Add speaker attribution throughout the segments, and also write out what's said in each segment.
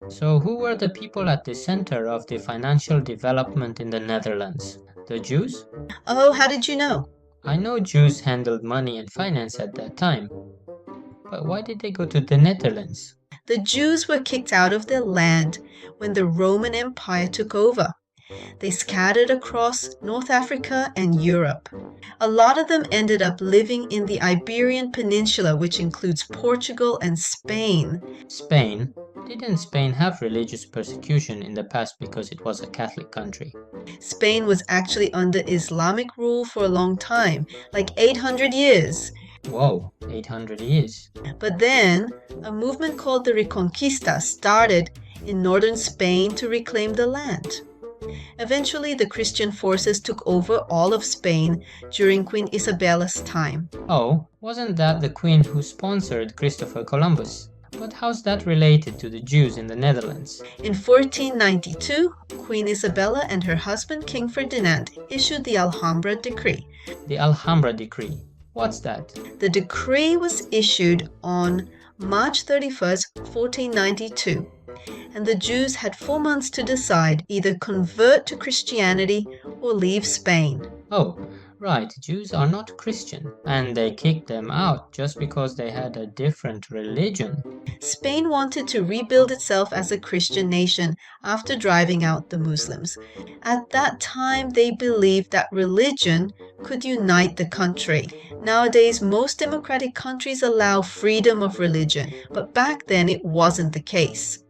Speaker 1: So who were the people at the center of the financial development in the Netherlands? The Jews?
Speaker 2: Oh, how did you know?
Speaker 1: I know Jews handled money and finance at that time, but why did they go to the Netherlands?
Speaker 2: The Jews were kicked out of their land when the Roman Empire took over. They scattered across North Africa and Europe. A lot of them ended up living in the Iberian Peninsula, which includes Portugal and Spain.
Speaker 1: Spain? Didn't Spain have religious persecution in the past because it was a Catholic country?
Speaker 2: Spain was actually under Islamic rule for a long time, like 800 years.
Speaker 1: Whoa, 800 years.
Speaker 2: But then, a movement called the Reconquista started in northern Spain to reclaim the land. Eventually, the Christian forces took over all of Spain during Queen Isabella's time.
Speaker 1: Oh, wasn't that the queen who sponsored Christopher Columbus? But how's that related to the Jews in the Netherlands?
Speaker 2: In 1492, Queen Isabella and her husband King Ferdinand issued the Alhambra Decree.
Speaker 1: The Alhambra Decree. What's that?
Speaker 2: The decree was issued on March 31st, 1492, and the Jews had 4 months to decide either convert to Christianity or leave Spain.
Speaker 1: Oh, right, Jews are not Christian, and they kicked them out just because they had a different religion.
Speaker 2: Spain wanted to rebuild itself as a Christian nation after driving out the Muslims. At that time, they believed that religion could unite the country. Nowadays, most democratic countries allow freedom of religion, but back then it wasn't the case.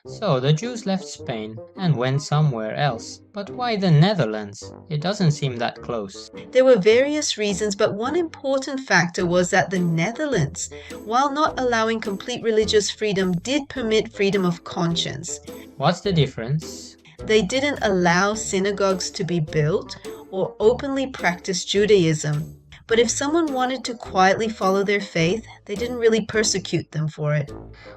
Speaker 1: So the Jews left Spain and went somewhere else. But why the Netherlands? It doesn't seem that close.
Speaker 2: There were various reasons, but one important factor was that the Netherlands, while not allowing complete religious freedom, did permit freedom of conscience.
Speaker 1: What's the difference?
Speaker 2: They didn't allow synagogues to be built or openly practice Judaism. But if someone wanted to quietly follow their faith, they didn't really persecute them for it.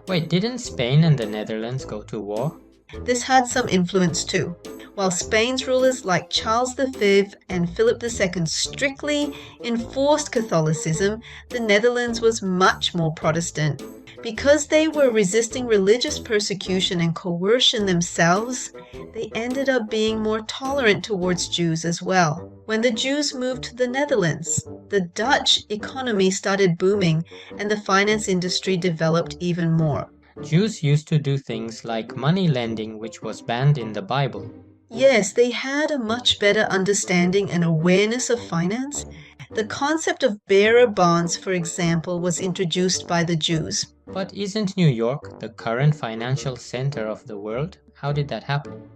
Speaker 1: Wait, didn't Spain and the Netherlands go to war?
Speaker 2: This had some influence too. While Spain's rulers like Charles V and Philip II strictly enforced Catholicism, the Netherlands was much more Protestant. Because they were resisting religious persecution and coercion themselves, they ended up being more tolerant towards Jews as well. When the Jews moved to the Netherlands, the Dutch economy started booming and the finance industry developed even more.
Speaker 1: Jews used to do things like money lending, which was banned in the Bible.
Speaker 2: Yes, they had a much better understanding and awareness of finance. The concept of bearer bonds, for example, was introduced by the Jews.
Speaker 1: But isn't New York the current financial center of the world? How did that happen?